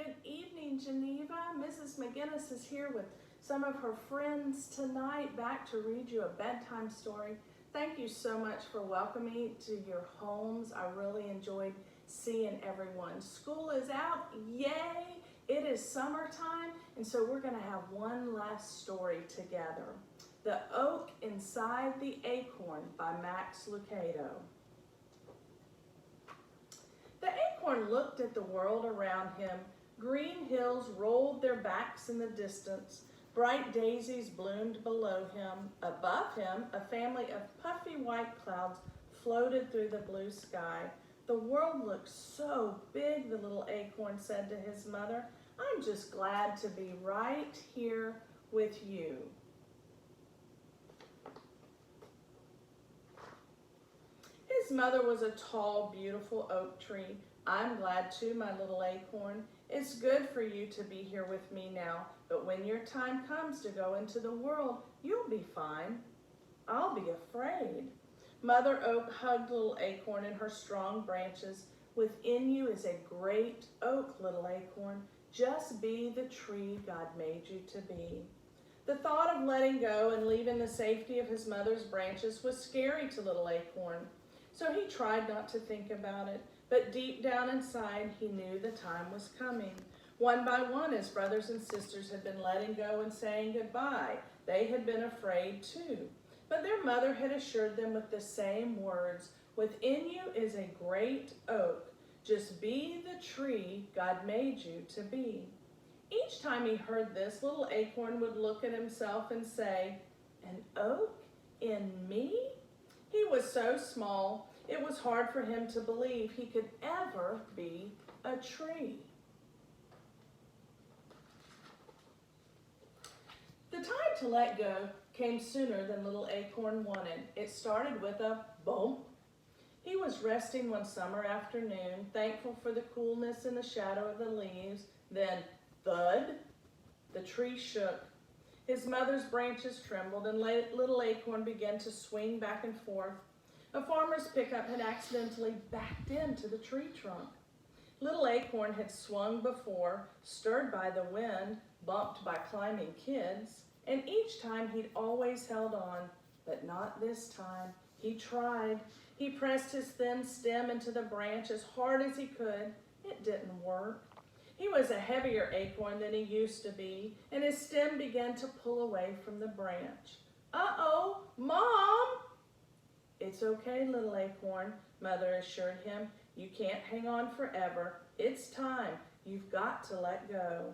Good evening, Geneva. Mrs. McGinnis is here with some of her friends tonight back to read you a bedtime story. Thank you so much for welcoming me to your homes. I really enjoyed seeing everyone. School is out, yay! It is summertime, and so we're going to have one last story together. The Oak Inside the Acorn by Lucado. The acorn looked at the world around him. Green hills rolled their backs in the distance. Bright daisies bloomed below him. Above him, a family of puffy white clouds floated through the blue sky. The world looks so big, the little acorn said to his mother. I'm just glad to be right here with you. His mother was a tall, beautiful oak tree. I'm glad too, my little acorn. It's good for you to be here with me now, but when your time comes to go into the world, you'll be fine. I'll be afraid. Mother Oak hugged little acorn in her strong branches. Within you is a great oak, little acorn. Just be the tree God made you to be. The thought of letting go and leaving the safety of his mother's branches was scary to little acorn. So he tried not to think about it, but deep down inside, he knew the time was coming. One by one, his brothers and sisters had been letting go and saying goodbye. They had been afraid too, but their mother had assured them with the same words, within you is a great oak. Just be the tree God made you to be. Each time he heard this, little acorn would look at himself and say, an oak in me? He was so small, it was hard for him to believe he could ever be a tree. The time to let go came sooner than little acorn wanted. It started with a bump. He was resting one summer afternoon, thankful for the coolness and the shadow of the leaves. Then, thud, the tree shook. His mother's branches trembled and little acorn began to swing back and forth. A farmer's pickup had accidentally backed into the tree trunk. Little acorn had swung before, stirred by the wind, bumped by climbing kids, and each time he'd always held on, but not this time. He tried. He pressed his thin stem into the branch as hard as he could. It didn't work. He was a heavier acorn than he used to be, and his stem began to pull away from the branch. Uh-oh, Mom! It's okay, little acorn, Mother assured him. You can't hang on forever. It's time. You've got to let go.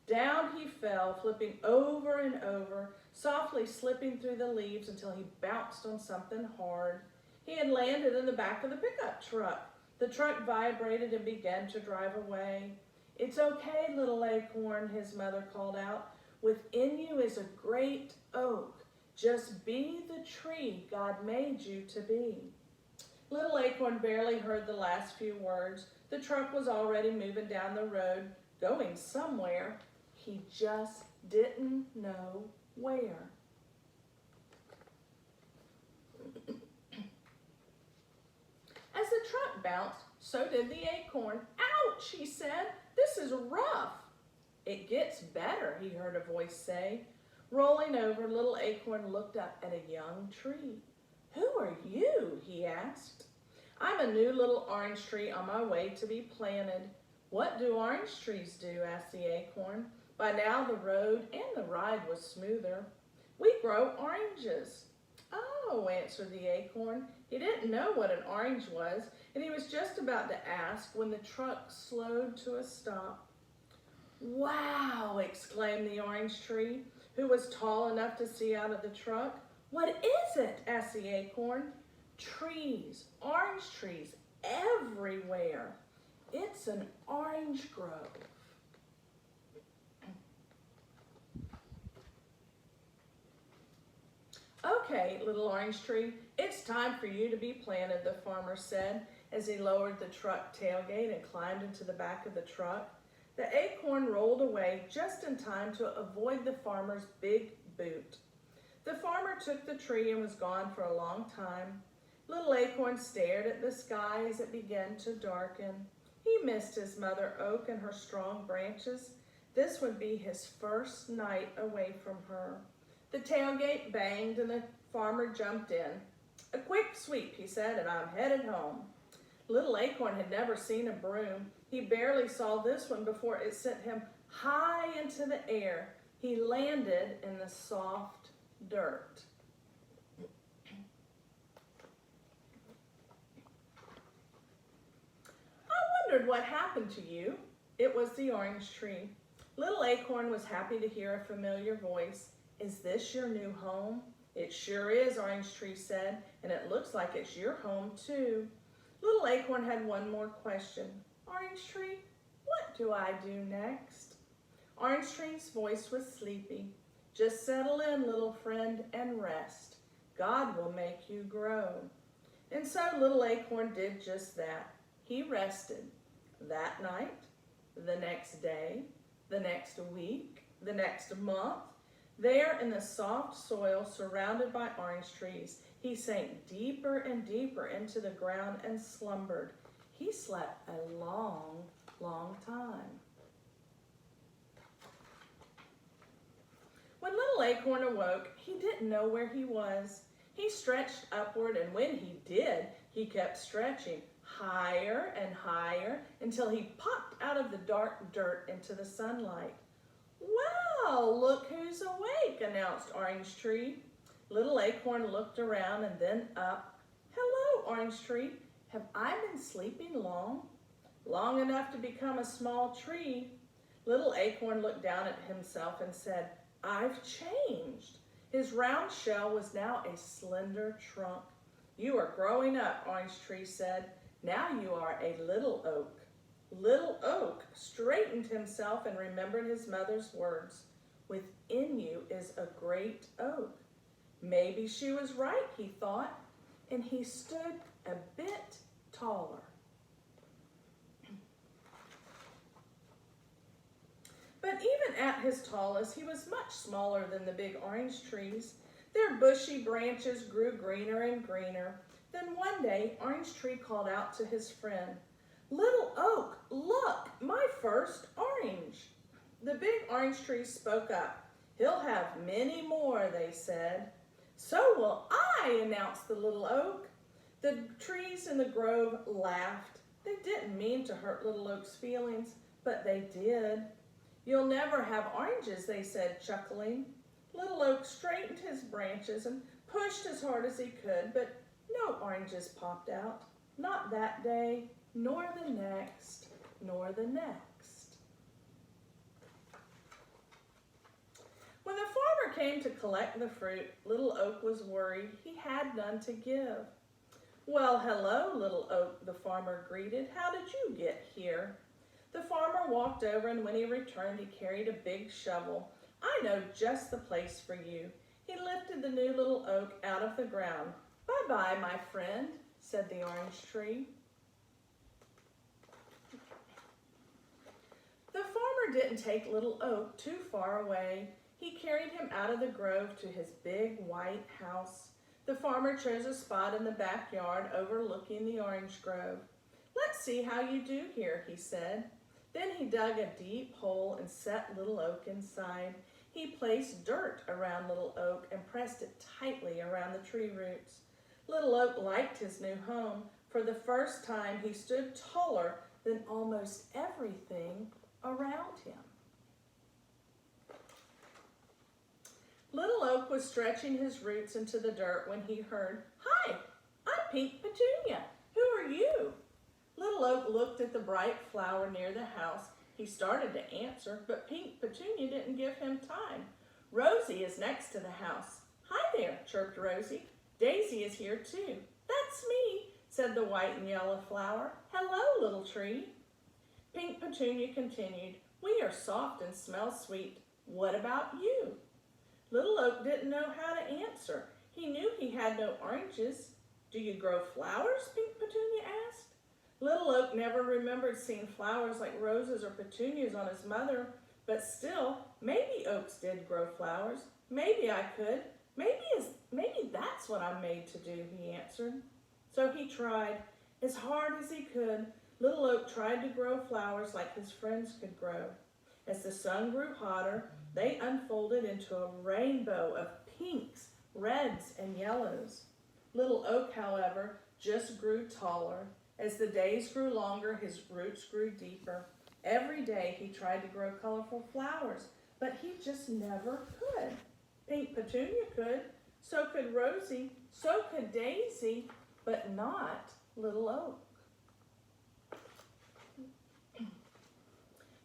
Down he fell, flipping over and over, softly slipping through the leaves until he bounced on something hard. He had landed in the back of the pickup truck. The truck vibrated and began to drive away. It's okay, little acorn, his mother called out. Within you is a great oak. Just be the tree God made you to be. Little acorn barely heard the last few words. The truck was already moving down the road, going somewhere. He just didn't know where. As the truck bounced, so did the acorn. Ouch, he said. This is rough. It gets better, he heard a voice say. Rolling over, little acorn looked up at a young tree. Who are you? He asked. I'm a new little orange tree on my way to be planted. What do orange trees do? Asked the acorn. By now the road and the ride was smoother. We grow oranges. Oh, answered the acorn. He didn't know what an orange was, and he was just about to ask when the truck slowed to a stop. Wow, exclaimed the orange tree, who was tall enough to see out of the truck. What is it? Asked the acorn. Trees, orange trees, everywhere. It's an orange grove. Okay, little orange tree, it's time for you to be planted, the farmer said as he lowered the truck tailgate and climbed into the back of the truck. The acorn rolled away just in time to avoid the farmer's big boot. The farmer took the tree and was gone for a long time. Little acorn stared at the sky as it began to darken. He missed his mother oak and her strong branches. This would be his first night away from her. The tailgate banged and the farmer jumped in. "A quick sweep," he said, "and I'm headed home." Little Acorn had never seen a broom. He barely saw this one before it sent him high into the air. He landed in the soft dirt. "I wondered what happened to you." It was the orange tree. Little Acorn was happy to hear a familiar voice. "Is this your new home?" "It sure is," Orange Tree said, "and it looks like it's your home too." Little Acorn had one more question. "Orange Tree, what do I do next?" Orange Tree's voice was sleepy. "Just settle in, little friend, and rest. God will make you grow." And so Little Acorn did just that. He rested that night, the next day, the next week, the next month. There in the soft soil surrounded by orange trees, he sank deeper and deeper into the ground and slumbered. He slept a long, long time. When Little Acorn awoke, he didn't know where he was. He stretched upward, and when he did, he kept stretching higher and higher until he popped out of the dark dirt into the sunlight. "Well, look who's awake," announced Orange Tree. Little Acorn looked around and then up. "Hello, Orange Tree. Have I been sleeping long?" "Long enough to become a small tree." Little Acorn looked down at himself and said, "I've changed." His round shell was now a slender trunk. "You are growing up," Orange Tree said. "Now you are a little oak." Little Oak straightened himself and remembered his mother's words. "Within you is a great oak." Maybe she was right, he thought, and he stood a bit taller. But even at his tallest, he was much smaller than the big orange trees. Their bushy branches grew greener and greener. Then one day, Orange Tree called out to his friend, "Little Oak, look, my first orange." The big orange trees spoke up. "He'll have many more," they said. "So will I," announced the little oak. The trees in the grove laughed. They didn't mean to hurt Little Oak's feelings, but they did. "You'll never have oranges," they said, chuckling. Little Oak straightened his branches and pushed as hard as he could, but no oranges popped out. Not that day, nor the next, nor the next. When the farmer came to collect the fruit, Little Oak was worried. He had none to give. "Well, hello, Little Oak," the farmer greeted. "How did you get here?" The farmer walked over, and when he returned, he carried a big shovel. "I know just the place for you." He lifted the new little oak out of the ground. "Bye-bye, my friend," said the orange tree. The farmer didn't take Little Oak too far away. He carried him out of the grove to his big white house. The farmer chose a spot in the backyard overlooking the orange grove. "Let's see how you do here," he said. Then he dug a deep hole and set Little Oak inside. He placed dirt around Little Oak and pressed it tightly around the tree roots. Little Oak liked his new home. For the first time, he stood taller than almost everything around him. Little Oak was stretching his roots into the dirt when he heard, "Hi, I'm Pink Petunia. Who are you?" Little Oak looked at the bright flower near the house. He started to answer, but Pink Petunia didn't give him time. "Rosie is next to the house." "Hi there," chirped Rosie. "Daisy is here too." "That's me," said the white and yellow flower. "Hello, little tree." Pink Petunia continued, "We are soft and smell sweet. What about you?" Little Oak didn't know how to answer. He knew he had no oranges. "Do you grow flowers?" Pink Petunia asked. Little Oak never remembered seeing flowers like roses or petunias on his mother, but still, maybe oaks did grow flowers. "Maybe I could. Maybe that's what I'm made to do," he answered. So he tried as hard as he could. Little Oak tried to grow flowers like his friends could grow. As the sun grew hotter, they unfolded into a rainbow of pinks, reds, and yellows. Little Oak, however, just grew taller. As the days grew longer, his roots grew deeper. Every day he tried to grow colorful flowers, but he just never could. Pink Petunia could, so could Rosie, so could Daisy, but not Little Oak.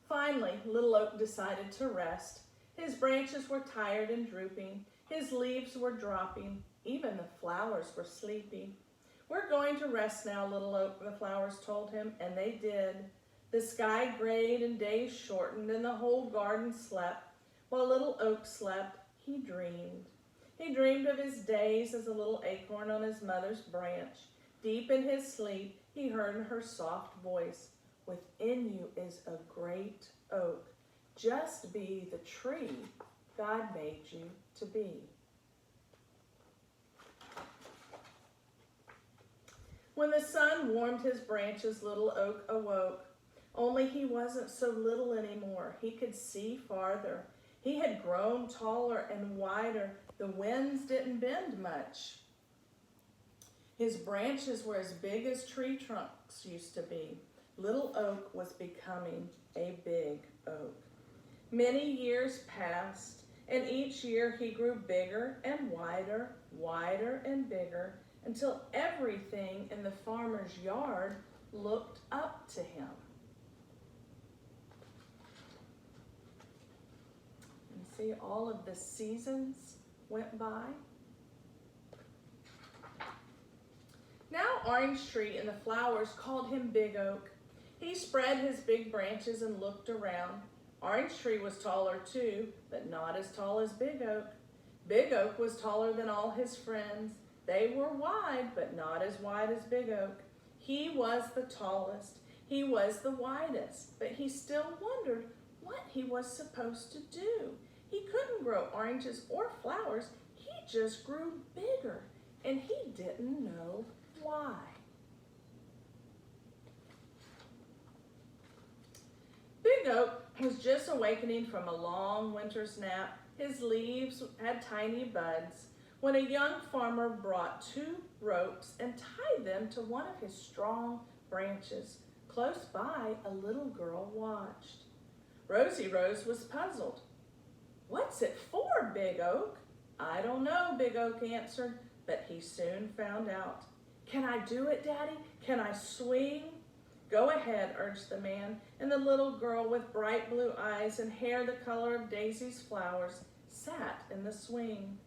Finally, Little Oak decided to rest. His branches were tired and drooping. His leaves were dropping. Even the flowers were sleepy. "We're going to rest now, Little Oak," the flowers told him, and they did. The sky grayed and days shortened, and the whole garden slept. While Little Oak slept, he dreamed. He dreamed of his days as a little acorn on his mother's branch. Deep in his sleep, he heard her soft voice. "Within you is a great oak. Just be the tree God made you to be." When the sun warmed his branches, Little Oak awoke. Only he wasn't so little anymore. He could see farther. He had grown taller and wider. The winds didn't bend much. His branches were as big as tree trunks used to be. Little Oak was becoming a big oak. Many years passed, and each year he grew bigger and wider, wider and bigger, until everything in the farmer's yard looked up to him. And see, all of the seasons went by. Now Orange Tree and the flowers called him Big Oak. He spread his big branches and looked around. Orange Tree was taller too, but not as tall as Big Oak. Big Oak was taller than all his friends. They were wide, but not as wide as Big Oak. He was the tallest. He was the widest, but he still wondered what he was supposed to do. He couldn't grow oranges or flowers. He just grew bigger, and he didn't know why. Big Oak was just awakening from a long winter's nap. His leaves had tiny buds when a young farmer brought 2 ropes and tied them to one of his strong branches. Close by, a little girl watched. Rosie Rose was puzzled. "What's it for, Big Oak?" "I don't know," Big Oak answered, but he soon found out. "Can I do it, Daddy? Can I swing?" "Go ahead," urged the man, and the little girl with bright blue eyes and hair the color of Daisy's flowers sat in the swing.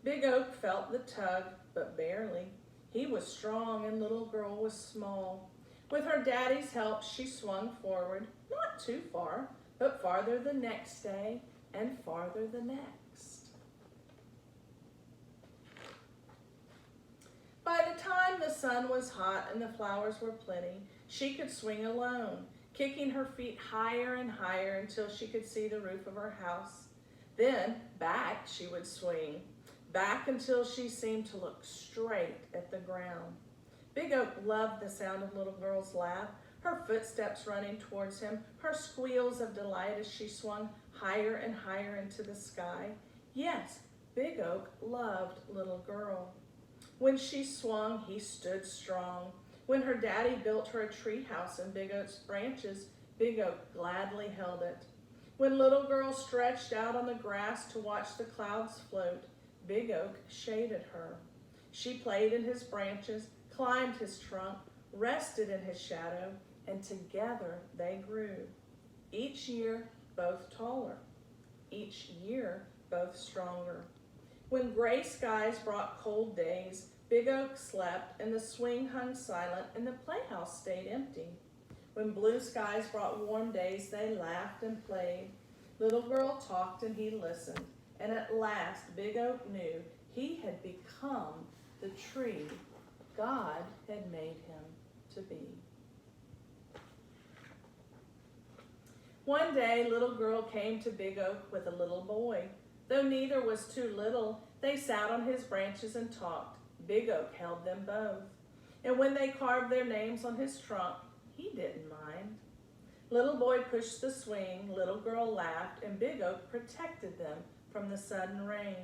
Big Oak felt the tug, but barely. He was strong and little girl was small. With her daddy's help, she swung forward, not too far, but farther the next day and farther the next. By the time the sun was hot and the flowers were plenty, she could swing alone, kicking her feet higher and higher until she could see the roof of her house. Then back she would swing, back until she seemed to look straight at the ground. Big Oak loved the sound of little girl's laugh, her footsteps running towards him, her squeals of delight as she swung higher and higher into the sky. Yes, Big Oak loved little girl. When she swung, he stood strong. When her daddy built her a tree house in Big Oak's branches, Big Oak gladly held it. When little girl stretched out on the grass to watch the clouds float, Big Oak shaded her. She played in his branches, climbed his trunk, rested in his shadow, and together they grew. Each year, both taller. Each year, both stronger. When gray skies brought cold days, Big Oak slept, and the swing hung silent, and the playhouse stayed empty. When blue skies brought warm days, they laughed and played. Little girl talked and he listened, and at last Big Oak knew he had become the tree God had made him to be. One day, little girl came to Big Oak with a little boy. Though neither was too little, they sat on his branches and talked. Big Oak held them both. And when they carved their names on his trunk, he didn't mind. Little boy pushed the swing, little girl laughed, and Big Oak protected them from the sudden rain.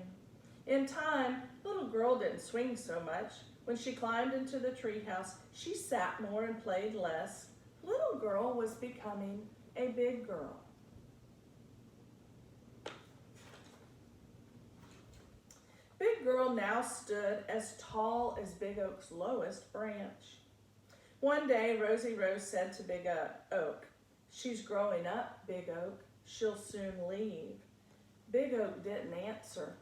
In time, little girl didn't swing so much. When she climbed into the treehouse, she sat more and played less. Little girl was becoming a big girl. Big girl now stood as tall as Big Oak's lowest branch. One day, Rosie Rose said to Big Oak, "She's growing up, Big Oak. She'll soon leave." Big Oak didn't answer,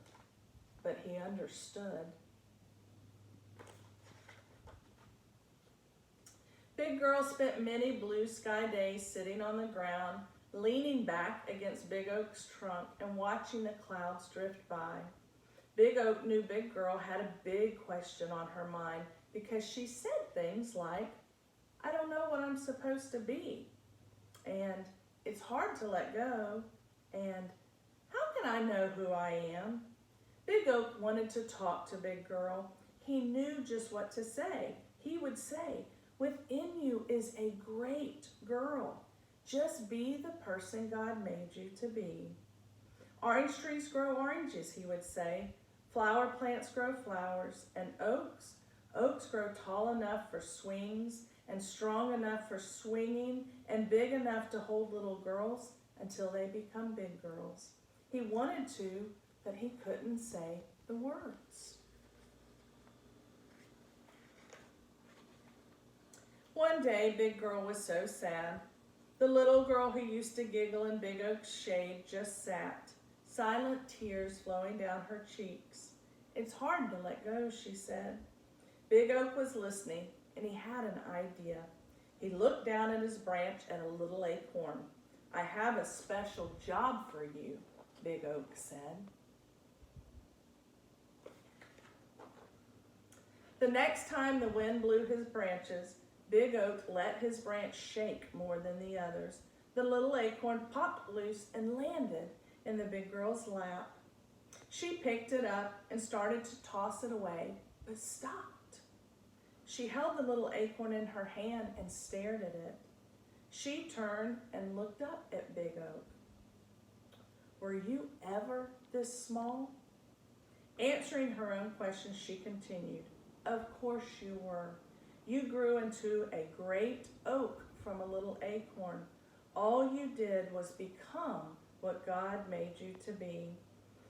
but he understood. Big Girl spent many blue sky days sitting on the ground, leaning back against Big Oak's trunk and watching the clouds drift by. Big Oak knew Big Girl had a big question on her mind because she said things like, "I don't know what I'm supposed to be," and "It's hard to let go," and "How can I know who I am?" Big Oak wanted to talk to Big Girl. He knew just what to say. He would say, "Within you is a great girl. Just be the person God made you to be." Orange trees grow oranges, he would say. Flower plants grow flowers, and oaks grow tall enough for swings and strong enough for swinging and big enough to hold little girls until they become big girls. He wanted to, but he couldn't say the words. One day, Big Girl was so sad. The little girl who used to giggle in Big Oak's shade just sat, silent tears flowing down her cheeks. "It's hard to let go," she said. Big Oak was listening, and he had an idea. He looked down at his branch at a little acorn. "I have a special job for you," Big Oak said. The next time the wind blew his branches, Big Oak let his branch shake more than the others. The little acorn popped loose and landed in the big girl's lap. She picked it up and started to toss it away, but stopped. She held the little acorn in her hand and stared at it. She turned and looked up at Big Oak. "Were you ever this small?" Answering her own question, she continued, "Of course you were. You grew into a great oak from a little acorn. All you did was become what God made you to be."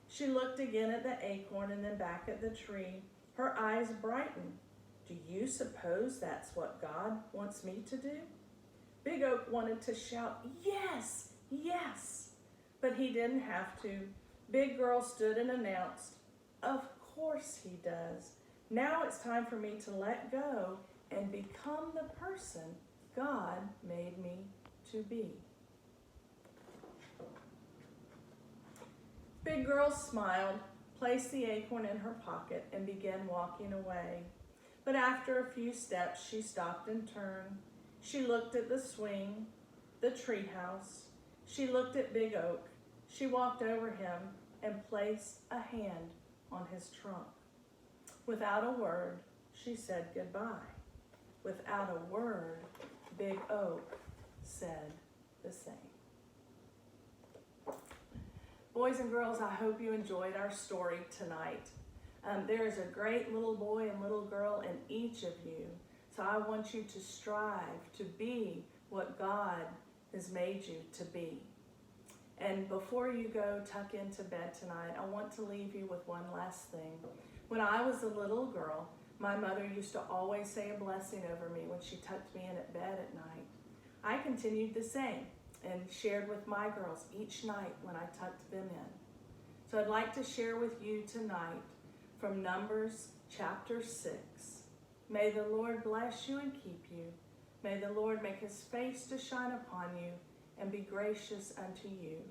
She looked again at the acorn and then back at the tree. Her eyes brightened. "Do you suppose that's what God wants me to do?" Big Oak wanted to shout, "Yes, yes," but he didn't have to. Big Girl stood and announced, "Of course he does. Now it's time for me to let go and become the person God made me to be." Big Girl smiled, placed the acorn in her pocket, and began walking away. But after a few steps, she stopped and turned. She looked at the swing, the treehouse. She looked at Big Oak. She walked over him and placed a hand on his trunk. Without a word, she said goodbye. Without a word, Big Oak said the same. Boys and girls, I hope you enjoyed our story tonight. There is a great little boy and little girl in each of you. So I want you to strive to be what God has made you to be. And before you go tuck into bed tonight, I want to leave you with one last thing. When I was a little girl, my mother used to always say a blessing over me when she tucked me in at bed at night. I continued the same and shared with my girls each night when I tucked them in. So I'd like to share with you tonight from Numbers chapter 6. May the Lord bless you and keep you. May the Lord make his face to shine upon you and be gracious unto you.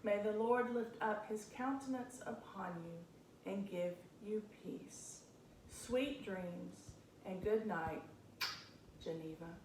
May the Lord lift up his countenance upon you and give you peace. Sweet dreams and good night, Geneva.